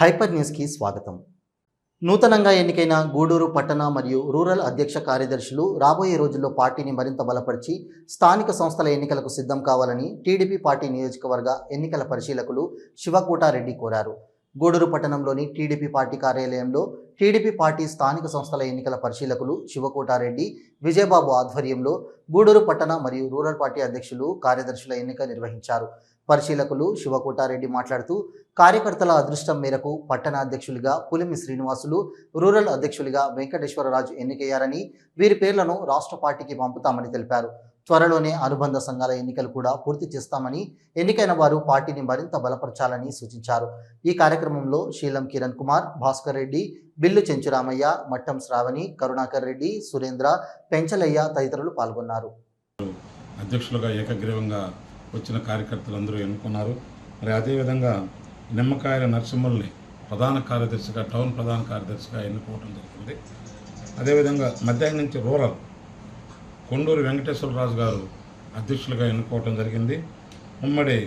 Hyper న్యూస్కి స్వాగతం. నూతనంగా ఎన్నికైన గూడూరు పట్టణ మరియు రూరల్ అధ్యక్ష కార్యదర్శులు రాబోయే రోజుల్లో పార్టీని మరింత బలపరిచి స్థానిక సంస్థల ఎన్నికలకు సిద్ధం కావాలని టీడీపీ పార్టీ నియోజకవర్గ ఎన్నికల పరిశీలకులు శివకోటారెడ్డి కోరారు. గూడూరు పట్టణంలోని టీడీపీ పార్టీ కార్యాలయంలో టీడీపీ పార్టీ స్థానిక సంస్థల ఎన్నికల పరిశీలకులు శివకోటారెడ్డి, విజయబాబు ఆధ్వర్యంలో గూడూరు పట్టణ మరియు రూరల్ పార్టీ అధ్యక్షులు కార్యదర్శుల ఎన్నిక నిర్వహించారు. పరిశీలకులు శివకోటారెడ్డి మాట్లాడుతూ, కార్యకర్తల అదృష్టం మేరకు పట్టణ అధ్యక్షులుగా పులిమి శ్రీనివాసులు, రూరల్ అధ్యక్షులుగా వెంకటేశ్వరరాజు ఎన్నికయ్యారని, వీరి పేర్లను రాష్ట్ర పార్టీకి పంపుతామని తెలిపారు. త్వరలోనే అనుబంధ సంఘాల ఎన్నికలు కూడా పూర్తి చేస్తామని, ఎన్నికైన వారు పార్టీని మరింత బలపరచాలని సూచించారు. ఈ కార్యక్రమంలో శీలం కిరణ్ కుమార్, భాస్కర్ రెడ్డి, బిల్లు చెంచురామయ్య, మట్టం శ్రావణి, కరుణాకర్ రెడ్డి, సురేంద్ర, పెంచలయ్య తదితరులు పాల్గొన్నారు. అధ్యక్షులుగా ఏకగ్రీవంగా వచ్చిన కార్యకర్తలందరూ ఎన్నుకున్నారు. మరి అదేవిధంగా నిమ్మకాయల నరసింహల్ని ప్రధాన కార్యదర్శిగా, టౌన్ ప్రధాన కార్యదర్శిగా ఎన్నుకోవడం జరిగింది. అదేవిధంగా మధ్యాహ్నం నుంచి రూరల్ కొండూరు వెంకటేశ్వరరాజు గారు అధ్యక్షులుగా ఎన్నుకోవడం జరిగింది. ఉమ్మడి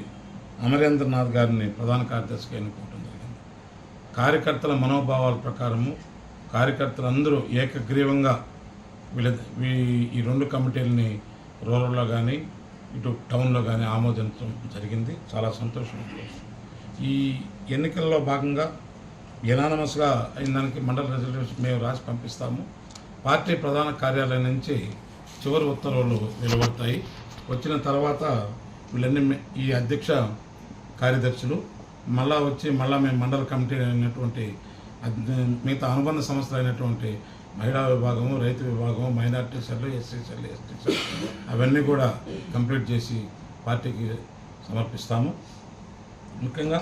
అమరేంద్రనాథ్ గారిని ప్రధాన కార్యదర్శిగా ఎన్నుకోవడం జరిగింది. కార్యకర్తల మనోభావాల ప్రకారము కార్యకర్తలందరూ ఏకగ్రీవంగా ఈ రెండు కమిటీలని రూరల్లో కానీ ఇటు టౌన్లో కానీ ఆమోదించడం జరిగింది. చాలా సంతోషం. ఈ ఎన్నికల్లో భాగంగా యునానిమస్గా అయిన దానికి మండల రిజల్యూషన్ మేము రాసి పంపిస్తాము. పార్టీ ప్రధాన కార్యాలయం నుంచి చివరి ఉత్తర్వులు వెలువడతాయి. వచ్చిన తర్వాత వీళ్ళన్నీ ఈ అధ్యక్ష కార్యదర్శులు మళ్ళా మేము మండల కమిటీ అయినటువంటి మిగతా అనుబంధ సంస్థలు అయినటువంటి మహిళా విభాగము, రైతు విభాగము, minority cell, SC cell, ST cell అవన్నీ కూడా కంప్లీట్ చేసి పార్టీకి సమర్పిస్తాము. ముఖ్యంగా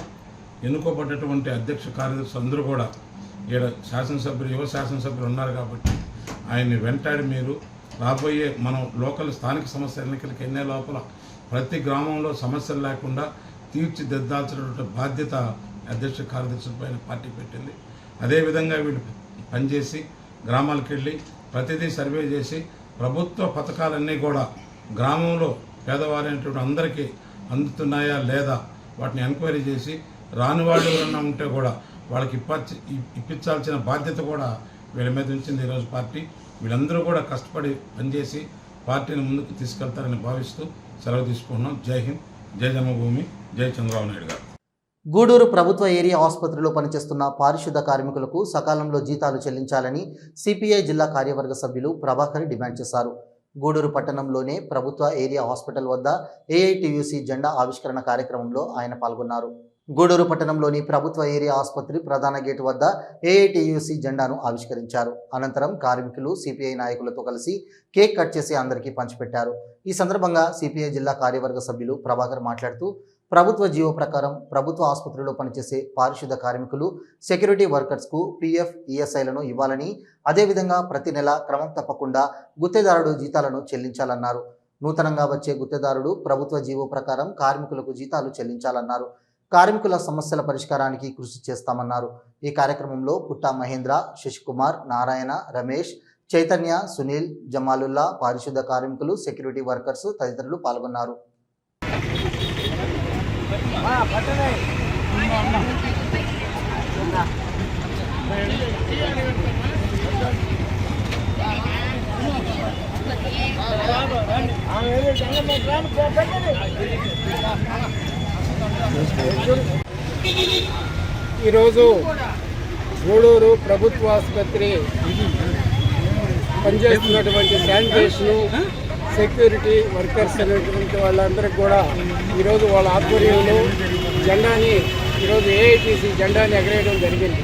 ఎన్నుకోబడ్డటువంటి అధ్యక్ష కార్యదర్శులు అందరూ కూడా యువ శాసనసభ్యులు ఉన్నారు కాబట్టి ఆయన్ని వెంటాడి మీరు రాబోయే మనం లోకల్ స్థానిక సమస్య ఎన్నికలకు ఎన్నే లోపల ప్రతి గ్రామంలో సమస్యలు లేకుండా తీర్చిదిద్దాల్సినటువంటి బాధ్యత అధ్యక్ష కార్యదర్శుల పైన పార్టీ పెట్టింది. అదేవిధంగా వీళ్ళు పనిచేసి గ్రామాలకు వెళ్ళి ప్రతిదీ సర్వే చేసి ప్రభుత్వ పథకాలన్నీ కూడా గ్రామంలో పేదవారైనటువంటి అందరికీ అందుతున్నాయా లేదా వాటిని ఎంక్వైరీ చేసి రాని వాళ్ళు ఎవరన్నా ఉంటే కూడా వాళ్ళకి ఇప్పించాల్సిన బాధ్యత కూడా వీళ్ళ మీద ఉంచింది ఈరోజు పార్టీ. వీళ్ళందరూ కూడా కష్టపడి పనిచేసి పార్టీని ముందుకు తీసుకెళ్తారని భావిస్తూ సెలవు తీసుకుంటున్నాం. జై హింద్, జై జన్మభూమి, జై చంద్రబాబు నాయుడు గారు. గూడూరు ప్రభుత్వ ఏరియా ఆసుపత్రిలో పనిచేస్తున్న పారిశుద్ధ కార్మికులకు సకాలంలో జీతాలు చెల్లించాలని సిపిఐ జిల్లా కార్యవర్గ సభ్యులు ప్రభాకర్ డిమాండ్ చేశారు. గూడూరు పట్టణంలోనే ప్రభుత్వ ఏరియా హాస్పిటల్ వద్ద ఏఐటియుసి జెండా ఆవిష్కరణ కార్యక్రమంలో ఆయన పాల్గొన్నారు. గూడూరు పట్టణంలోని ప్రభుత్వ ఏరియా ఆసుపత్రి ప్రధాన గేటు వద్ద ఏఐటియుసి జెండాను ఆవిష్కరించారు. అనంతరం కార్మికులు సిపిఐ నాయకులతో కలిసి కేక్ కట్ చేసి అందరికీ పంచిపెట్టారు. ఈ సందర్భంగా సిపిఐ జిల్లా కార్యవర్గ సభ్యులు ప్రభాకర్ మాట్లాడుతూ, ప్రభుత్వ జీవో ప్రకారం ప్రభుత్వ ఆసుపత్రిలో పనిచేసే పారిశుద్ధ కార్మికులు, సెక్యూరిటీ వర్కర్స్కు పిఎఫ్, ఈఎస్ఐలను ఇవ్వాలని, అదేవిధంగా ప్రతి నెల క్రమం తప్పకుండా గుత్తేదారుడు జీతాలను చెల్లించాలన్నారు. నూతనంగా వచ్చే గుత్తేదారుడు ప్రభుత్వ జీవో ప్రకారం కార్మికులకు జీతాలు చెల్లించాలన్నారు. కార్మికుల సమస్యల పరిష్కారానికి కృషి చేస్తామన్నారు. ఈ కార్యక్రమంలో పుట్టా మహేంద్ర, శశికుమార్, నారాయణ, రమేష్, చైతన్య, సునీల్, జమాలుల్లా, పారిశుద్ధ కార్మికులు, సెక్యూరిటీ వర్కర్స్ తదితరులు పాల్గొన్నారు. ఈరోజు గూడూరు ప్రభుత్వ ఆసుపత్రి పనిచేస్తున్నటువంటి శానిటేషను, సెక్యూరిటీ వర్కర్స్ అనేటువంటి వాళ్ళందరికీ కూడా ఈరోజు వాళ్ళ ఆధ్వర్యంలో జెండాని ఈరోజు ఏఐటీసీ జెండాని ఎగరేయడం జరిగింది.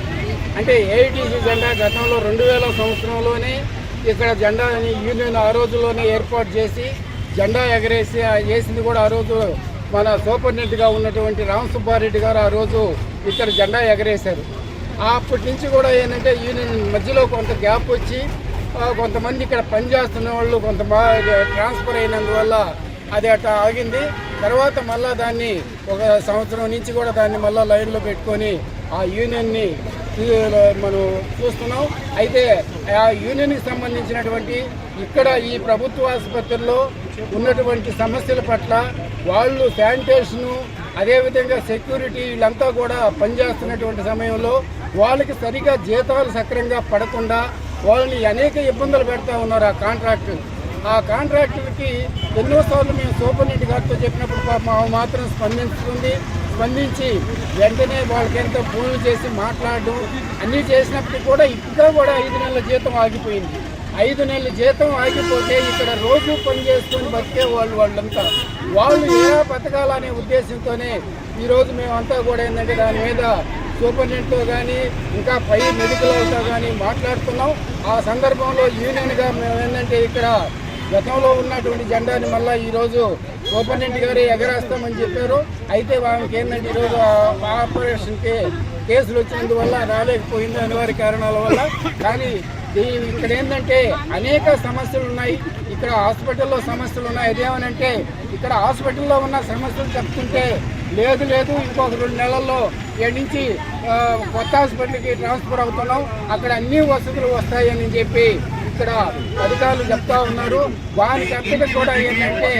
అంటే ఏఐటీసీ జెండా గతంలో 2000 సంవత్సరంలోనే ఇక్కడ జెండాని యూనియన్ ఆ రోజుల్లోనే ఏర్పాటు చేసి జెండా వేసింది కూడా ఆ రోజు మన సూపరింటెండెంట్గా ఉన్నటువంటి రామసుబ్బారెడ్డి గారు ఆ రోజు ఇక్కడ జెండా ఎగరేశారు. అప్పటి నుంచి కూడా ఏంటంటే యూనియన్ మధ్యలో కొంత గ్యాప్ వచ్చి కొంతమంది ఇక్కడ పనిచేస్తున్న వాళ్ళు కొంత ట్రాన్స్ఫర్ అయినందువల్ల అది అట్లా ఆగింది. తర్వాత మళ్ళీ దాన్ని ఒక సంవత్సరం నుంచి కూడా దాన్ని మళ్ళీ లైన్లో పెట్టుకొని ఆ యూనియన్ని మనం చూస్తున్నాం. అయితే ఆ యూనియన్కి సంబంధించినటువంటి ఇక్కడ ఈ ప్రభుత్వ ఆసుపత్రుల్లో ఉన్నటువంటి సమస్యల పట్ల వాళ్ళు శానిటేషను అదేవిధంగా సెక్యూరిటీ వీళ్ళంతా కూడా పనిచేస్తున్నటువంటి సమయంలో వాళ్ళకి సరిగా జీతాలు సక్రమంగా పడకుండా వాళ్ళని అనేక ఇబ్బందులు పెడతా ఉన్నారు ఆ కాంట్రాక్టులకి ఎన్నోసార్లు మేము సూపరింటెండెంట్ గారితో చెప్పినప్పుడు మాత్రం స్పందించి వెంటనే వాళ్ళకి ఎంతో ఫోన్లు చేసి మాట్లాడడం అన్నీ చేసినప్పటికీ కూడా ఇంకా కూడా 5 నెలల జీతం ఆగిపోయింది. 5 నెలల జీతం ఆగిపోతే ఇక్కడ రోజు పని చేసుకొని బతికే వాళ్ళంతా వాళ్ళు ఎలా బతకాలనే ఉద్దేశంతోనే ఈరోజు మేమంతా కూడా ఏంటంటే దాని మీద సూపరింటెండెంట్తో కానీ ఇంకా పై మెడికల్ వాళ్ళతో కానీ మాట్లాడుతున్నాం. ఆ సందర్భంలో యూనియన్గా మేము ఏంటంటే ఇక్కడ గతంలో ఉన్నటువంటి జెండాని మళ్ళీ ఈరోజు సూపరింటెండెంట్ గారు ఎగరేస్తామని చెప్పారు. అయితే వాళ్ళకి ఏంటంటే ఈరోజు ఆపరేషన్కి కేసులు వచ్చినందువల్ల రాలేకపోయింది అనివార్య కారణాల వల్ల. కానీ ఇక్కడ ఏంటంటే అనేక సమస్యలు ఉన్నాయి. ఇక్కడ హాస్పిటల్లో సమస్యలు ఉన్నాయి. అదేమనంటే ఇక్కడ హాస్పిటల్లో ఉన్న సమస్యలు చెప్తుంటే లేదు ఇంకొక 2 నెలల్లో ఇక్కడి నుంచి కొత్త హాస్పిటల్కి ట్రాన్స్ఫర్ అవుతున్నాం, అక్కడ అన్ని వసతులు వస్తాయని చెప్పి ఇక్కడ అధికారులు చెప్తా ఉన్నారు. దానికి అంతటా కూడా ఏంటంటే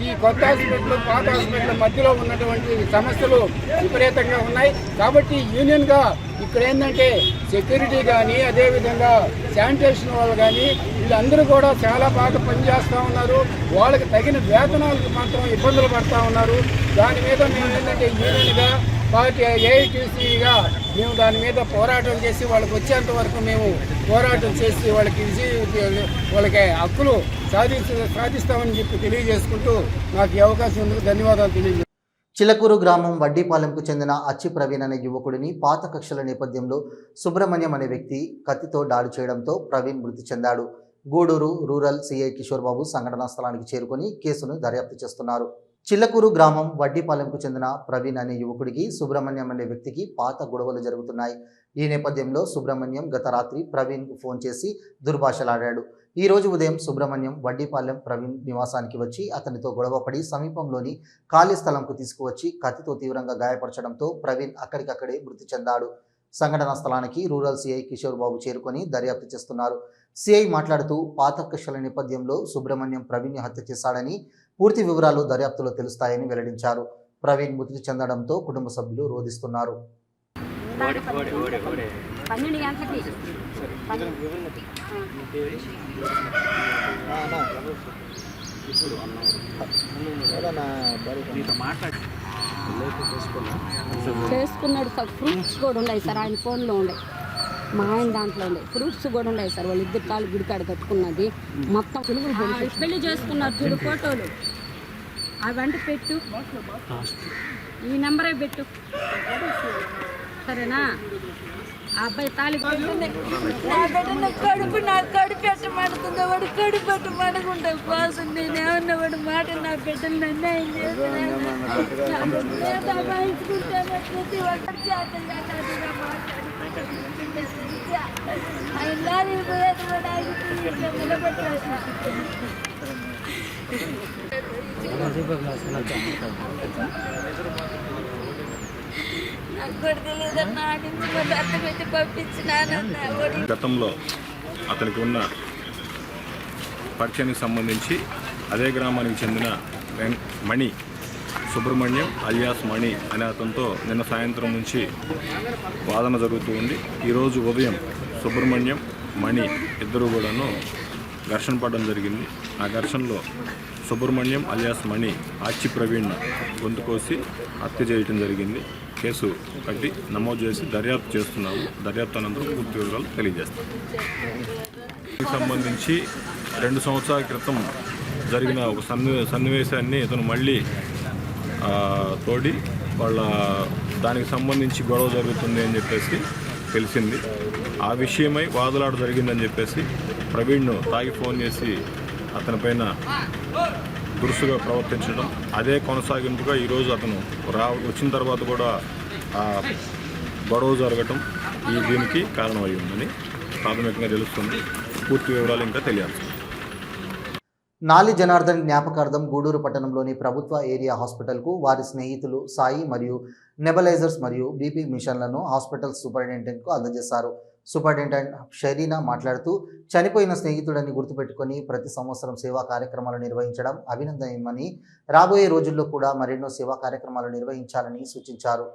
ఈ కొత్త హాస్పిటల్ పాత హాస్పిటల్ మధ్యలో ఉన్నటువంటి సమస్యలు విపరీతంగా ఉన్నాయి. కాబట్టి యూనియన్గా ఇక్కడ ఏంటంటే సెక్యూరిటీ కానీ అదేవిధంగా శానిటేషన్ వాళ్ళు కానీ వీళ్ళందరూ కూడా చాలా బాగా పనిచేస్తూ ఉన్నారు. వాళ్ళకి తగిన వేతనాలకు మాత్రం ఇబ్బందులు పడుతూ ఉన్నారు. దాని మీద మేము ఏంటంటే యూనియన్గా పార్టీ ఏఐటీసీగా మేము దాని మీద పోరాటం చేసి వాళ్ళకి వచ్చేంత వరకు మేము పోరాటం చేసి వాళ్ళకి హక్కులు సాధిస్తామని చెప్పి తెలియజేసుకుంటూ నాకు ఈ అవకాశం ఉంది. ధన్యవాదాలు తెలియజేస్తాను. చిలకూరు గ్రామం వడ్డీపాలెంకు చెందిన అచ్చి ప్రవీణ్ అనే యువకుడిని పాత కక్షల నేపథ్యంలో సుబ్రహ్మణ్యం అనే వ్యక్తి కత్తితో దాడి చేయడంతో ప్రవీణ్ మృతి చెందాడు. గూడూరు రూరల్ సిఐ కిషోర్ బాబు సంఘటనా స్థలానికి చేరుకొని కేసును దర్యాప్తు చేస్తున్నారు. చిల్లకూరు గ్రామం వడ్డీపాలెంకు చెందిన ప్రవీణ్ అనే యువకుడికి సుబ్రహ్మణ్యం అనే వ్యక్తికి పాత గొడవలు జరుగుతున్నాయి. ఈ నేపథ్యంలో సుబ్రహ్మణ్యం గత రాత్రి ప్రవీణ్కు ఫోన్ చేసి దుర్భాషలాడాడు. ఈ రోజు ఉదయం సుబ్రహ్మణ్యం వడ్డీపాలెం ప్రవీణ్ నివాసానికి వచ్చి అతనితో గొడవపడి సమీపంలోని ఖాళీ స్థలంకు తీసుకువచ్చి కత్తితో తీవ్రంగా గాయపరచడంతో ప్రవీణ్ అక్కడికక్కడే మృతి చెందాడు. సంఘటనా స్థలానికి రూరల్ సిఐ కిషోర్ బాబు చేరుకొని దర్యాప్తు చేస్తున్నారు. సిఐ మాట్లాడుతూ పాత కక్షల నేపథ్యంలో సుబ్రహ్మణ్యం ప్రవీణ్ హత్య చేశాడని, పూర్తి వివరాలు దర్యాప్తులో తెలుస్తాయని వెల్లడించారు. ప్రవీణ్ మృతి చెందడంతో కుటుంబ సభ్యులు రోధిస్తున్నారు. 12 గంటలకి చేసుకున్నాడు సార్. ఫ్రూట్స్ కూడా ఉన్నాయి సార్, ఆయన ఫోన్లో ఉండే, మా ఆయన దాంట్లో ఉండే ఫ్రూట్స్ కూడా ఉన్నాయి సార్. వాళ్ళు 2 కాళ్ళు గుడికాడ కట్టుకున్నది మొత్తం పెళ్లి చేసుకున్నారు చూడు ఫోటోలు అవంటే పెట్టు, ఈ నెంబరే పెట్టు సరేనా. ఆ అబ్బాయి తాళి కడుపు నాకు కడుపు పెట్టమంటుంది, వాడు కడుపు పెట్టమనుకుంటా కోసం నేనేమన్నా వాడు మాట నా బిడ్డలు నన్ను ఆయన చేస్తున్నాను. ప్రతి ఒక్కరి గతంలో అతనికి ఉన్న పరిచయానికి సంబంధించి అదే గ్రామానికి చెందిన మణి సుబ్రహ్మణ్యం అలియాస్ మణి అనే అతనితో నిన్న సాయంత్రం నుంచి వాదన జరుగుతూ ఉంది. ఈరోజు ఉదయం సుబ్రహ్మణ్యం మణి ఇద్దరు కూడాను ఘర్షణ పడడం జరిగింది. ఆ ఘర్షణలో సుబ్రహ్మణ్యం అలియాస్ మణి అచ్చి ప్రవీణ్ గొంతు కోసి హత్య చేయడం జరిగింది. కేసు కట్టి నమోదు చేసి దర్యాప్తు చేస్తున్నాము. దర్యాప్తు అనంతరం పూర్తి వివరాలు తెలియజేస్తాం. దీనికి సంబంధించి 2 సంవత్సరాల క్రితం జరిగిన ఒక సన్నివేశాన్ని ఇతను మళ్ళీ తోడి దానికి సంబంధించి గొడవ జరుగుతుంది అని చెప్పేసి తెలిసింది. ఆ విషయమై వాదులాట జరిగిందని చెప్పేసి ప్రవీణ్ను తాగి ఫోన్ చేసి అతనిపైన దురుసుగా ప్రవర్తించడం, అదే కొనసాగింపుగా ఈరోజు అతను వచ్చిన తర్వాత కూడా గొడవ జరగటం దీనికి కారణమై ఉందని ప్రాథమికంగా తెలుస్తుంది. పూర్తి వివరాలు ఇంకా తెలియాలి. నాలి జనార్దన్ జ్ఞాపకార్థం గూడూరు పట్టణంలోని ప్రభుత్వ ఏరియా హాస్పిటల్కు వారి స్నేహితులు సాయి మరియు నెబలైజర్స్ మరియు బీపీ మిషన్లను హాస్పిటల్ సూపరింటెండెంట్కు అందజేశారు. సూపరింటెండెంట్ షరీనా మాట్లాడుతూ చనిపోయిన స్నేహితుడని గుర్తుపెట్టుకొని ప్రతి సంవత్సరం సేవా కార్యక్రమాలు నిర్వహించడం అభినందనీయమని, రాబోయే రోజుల్లో కూడా మరెన్నో సేవా కార్యక్రమాలు నిర్వహించాలని సూచించారు.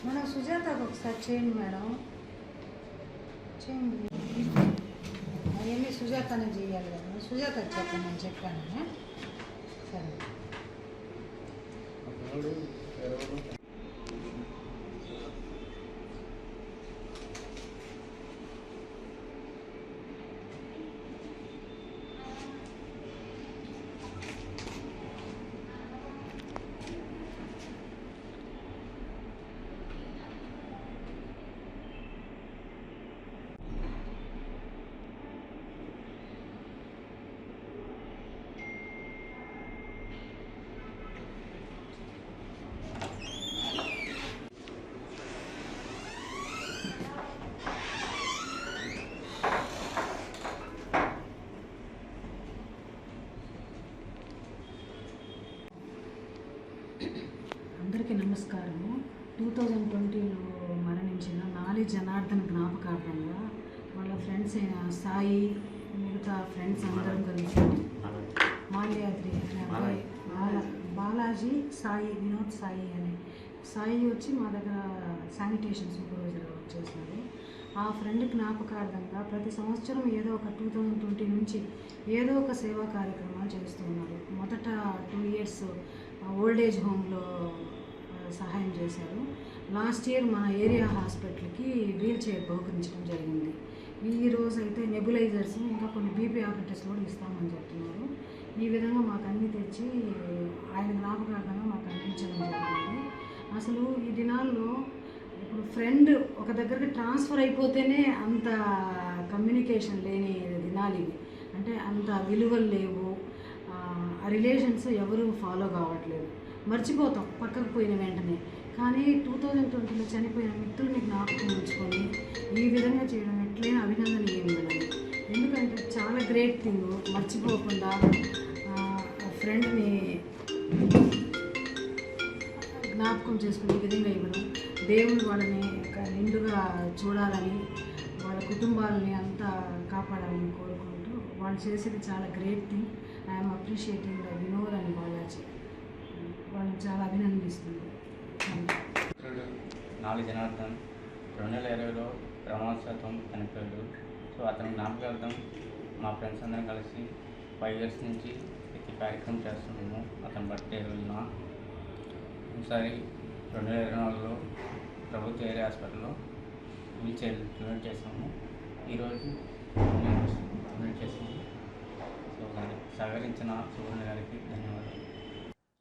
మేడం సుజాతకు ఒకసారి చేయండి మేడం, చేయండి. అవన్నీ సుజాతనే చేయాలి కదా, సుజాతకు చెప్పండి, నేను చెప్పాను. సరే అందరికీ నమస్కారము. 2020లో మరణించిన నాలి జనార్దన్ జ్ఞాపకార్థంగా వాళ్ళ ఫ్రెండ్స్ అయిన సాయి, మిగతా ఫ్రెండ్స్ అందరం కలిసి మాల్యాద్రి అబ్బాయి బాలాజీ, సాయి, వినోద్ సాయి అని, సాయి వచ్చి మా దగ్గర శానిటేషన్ సూపర్వైజర్ వర్క్ చేస్తున్నారు. ఆ ఫ్రెండ్ జ్ఞాపకార్థంగా ప్రతి సంవత్సరం ఏదో ఒక 2020 నుంచి ఏదో ఒక సేవా కార్యక్రమాలు చేస్తున్నారు. మొదట 2 years ఓల్డ్ ఏజ్ హోమ్లో సహాయం చేశారు. లాస్ట్ ఇయర్ మన ఏరియా హాస్పిటల్కి వీల్ చైర్ బహుకరించడం జరిగింది. ఈ రోజు అయితే నెబులైజర్స్, ఇంకా కొన్ని బీపీ ఆపరేటర్స్ కూడా ఇస్తామని చెప్తున్నారు. ఈ విధంగా మాకు అన్నీ తెచ్చి ఆయన జ్ఞాపకార్థంగా మాకు అందించడం జరిగింది. అసలు ఈ దినాల్లో ఇప్పుడు ఫ్రెండ్ ఒక దగ్గరికి ట్రాన్స్ఫర్ అయిపోతేనే అంత కమ్యూనికేషన్ లేని దినాలు ఇవి. అంటే అంత విలువలు లేవు, ఆ రిలేషన్స్ ఎవరు ఫాలో కావట్లేదు, మర్చిపోతాం పక్కకు పోయిన వెంటనే. కానీ 2020లో చనిపోయిన మిత్రుడిని జ్ఞాపకం ఉంచుకొని ఈ విధంగా చేయడం ఎట్లయినా అభినందనీయమని. ఎందుకంటే చాలా గ్రేట్ థింగ్, మర్చిపోకుండా ఫ్రెండ్ని జ్ఞాపకం చేసుకుని ఈ విధంగా ఇవ్వడం, దేవుడు వాళ్ళని నిండుగా చూడాలని, వాళ్ళ కుటుంబాలని అంతా కాపాడాలని కోరుకుంటూ వాళ్ళు చేసేది చాలా great thing. I'm appreciating the Vinod and Balaji. వాళ్ళని చాలా అభినందిస్తున్నాను. నాలి జనార్దన్ 2020లో ప్రమాదశాతం చనిపోయాడు. సో అతని జ్ఞాపకార్థం మా ఫ్రెండ్స్ అందరం కలిసి 5 years నుంచి ప్రతి కార్యక్రమం చేస్తున్నాము. అతని బర్త్డే రోజున ఈసారి 2024లో ప్రభుత్వ ఏరియా హాస్పిటల్లో వీల్ చైర్ డొనేట్ చేసాము. ఈరోజు డొనేట్ చేసాము. సో దానికి సహకరించిన సువర్ణ గారికి ధన్యవాదాలు.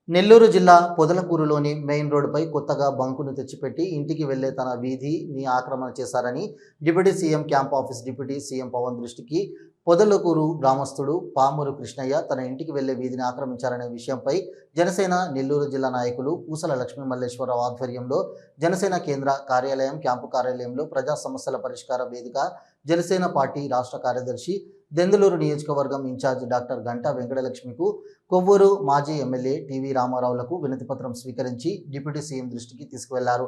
నెల్లూరు జిల్లా పొదలకూరులోని మెయిన్ రోడ్డుపై కొత్తగా బంకును తెచ్చిపెట్టి ఇంటికి వెళ్లే తన వీధిని ఆక్రమణ చేశారని deputy CM camp office deputy CM Pawan దృష్టికి పొదలకూరు గ్రామస్తుడు పామూరు కృష్ణయ్య తన ఇంటికి వెళ్లే వీధిని ఆక్రమించారనే విషయంపై జనసేన నెల్లూరు జిల్లా నాయకులు పూసల లక్ష్మీ మల్లేశ్వరరావు ఆధ్వర్యంలో జనసేన కేంద్ర కార్యాలయం క్యాంపు కార్యాలయంలో ప్రజా సమస్యల పరిష్కార వేదిక జనసేన పార్టీ రాష్ట్ర కార్యదర్శి దెందులూరు నియోజకవర్గం ఇన్ఛార్జ్ డాక్టర్ గంటా వెంకటలక్ష్మికు కొవ్వూరు మాజీ ఎమ్మెల్యే టీవీ రామారావులకు వినతిపత్రం స్వీకరించి డిప్యూటీ సీఎం దృష్టికి తీసుకువెళ్లారు.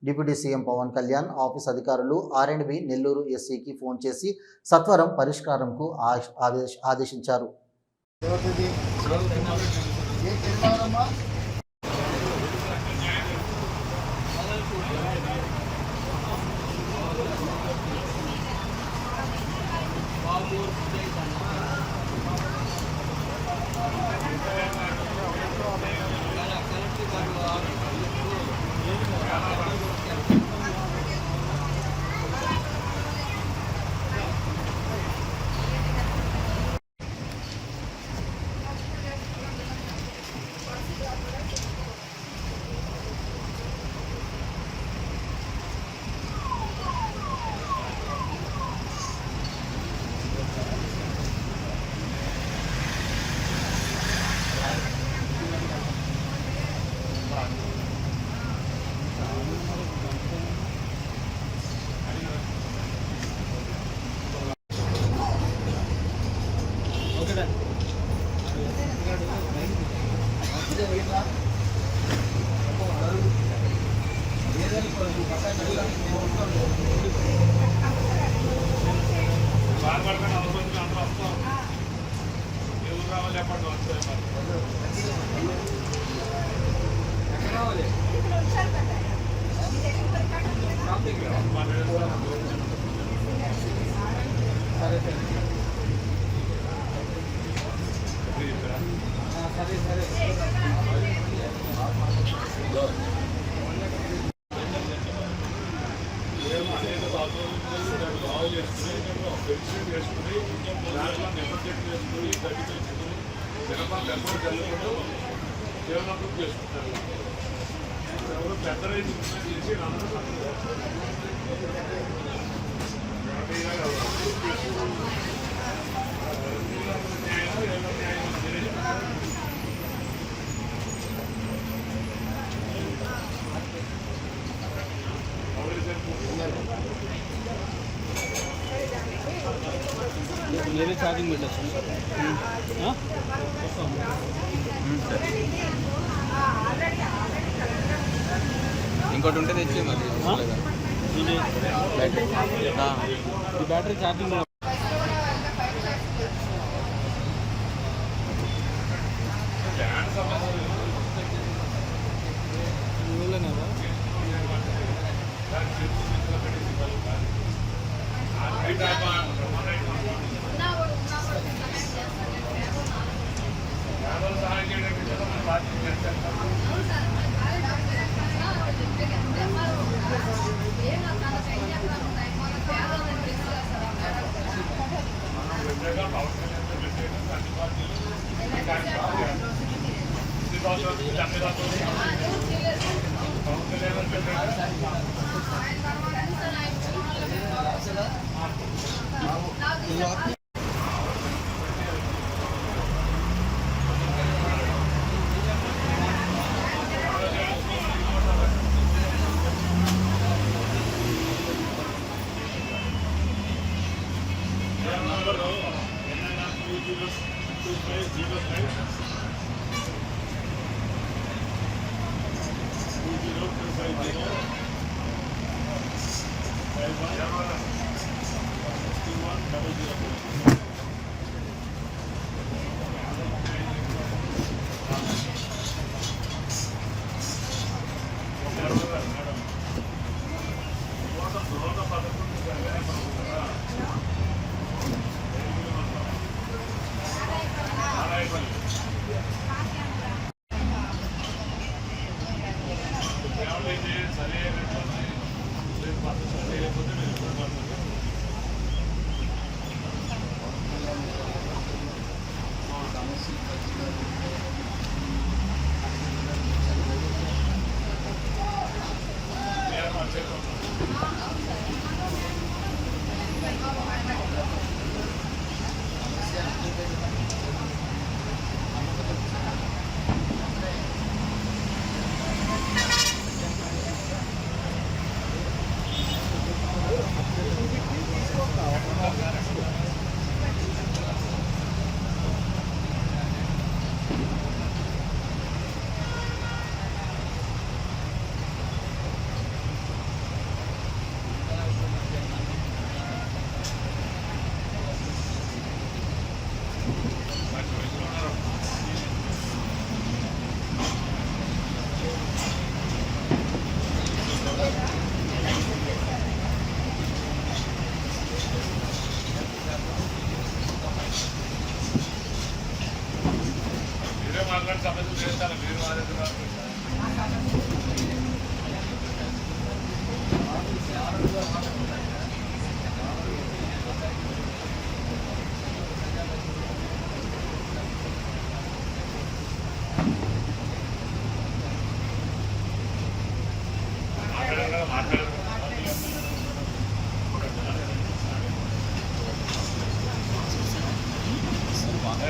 Deputy CM Pawan Kalyan office అధికారులు R&B నెల్లూరు ఎస్సీకి ఫోన్ చేసి సత్వరం పరిష్కారంకు ఆదేశించారు. मेरे चार्जिंग मीटर ఇంకోటి ఉంటే తెచ్చి మరి బ్యాటరీ ఛార్జింగ్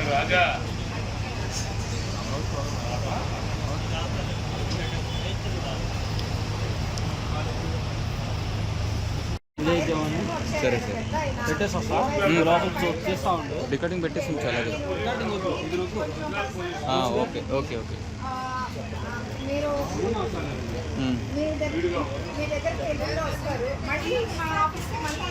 రాజా సరే సరే పెట్టేసి వస్తా లోపల చేస్తా ఉండు రికార్డింగ్ పెట్టేసి ఉంచాలి రికార్డింగ్ ఇది ఓకే ఓకే ఓకే మీరు మీ దగ్గరికి ఎల్లుండి వస్తారు, మళ్ళీ మా ఆఫీస్కి మళ్ళీ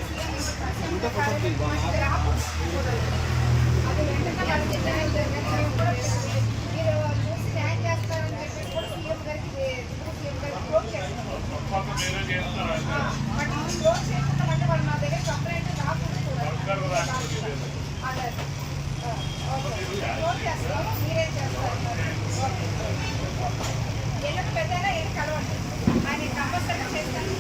అది వెంటనే వాళ్ళు చెప్పారు. మేము కూడా మీరు చూసి న్యాయం చేస్తారని చెప్పేసి కూడా సీఎం గారికి క్లోజ్ చేస్తాం. బట్ క్లోజ్ చేస్తున్నామంటే వాళ్ళు మా దగ్గర కంప్లైంట్ రాకుండా క్లోజ్ చేస్తాము. మీరేం చేస్తారు? ఎల్లుండి పెద్దగా ఏం కలవండి, ఆయన కంపల్సరీగా చేస్తాను.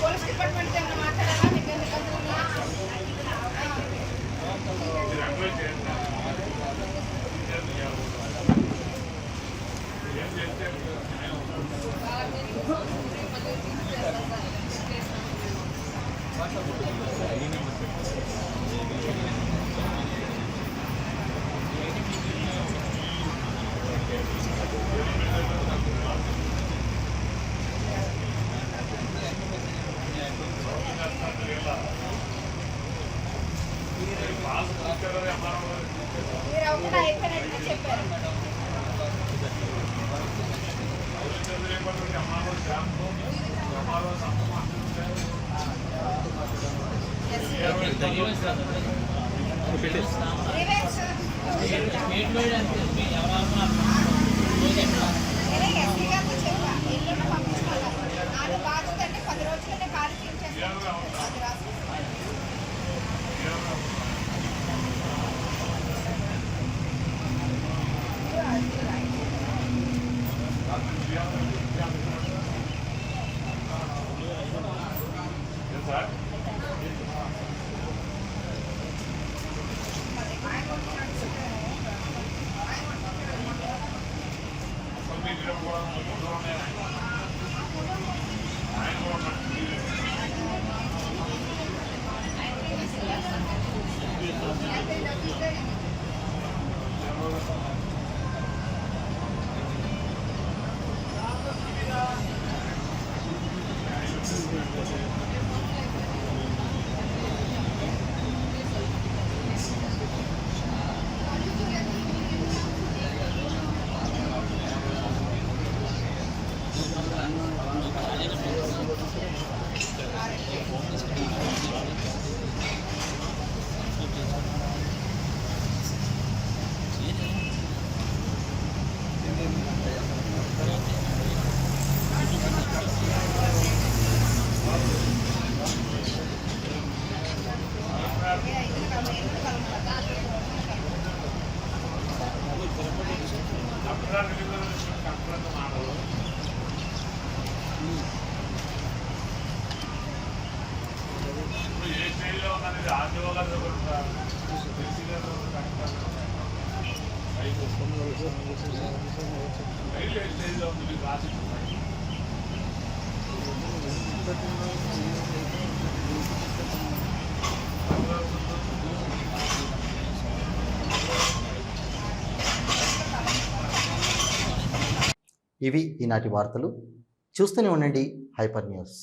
పోలీస్ డిపార్ట్మెంట్ ఏమైనా మాట్లాడాలా? మీకు మీరు ఒకటి అయిపోయినట్టు చెప్పారు. ఎల్లుండి పంపించుకోవాలి. నాలుగు బాధ్యత అంటే 10 రోజులనే కార్యక్రమం చేస్తాను. ఇవి ఈనాటి వార్తలు. చూస్తూనే ఉండండి హైపర్ న్యూస్.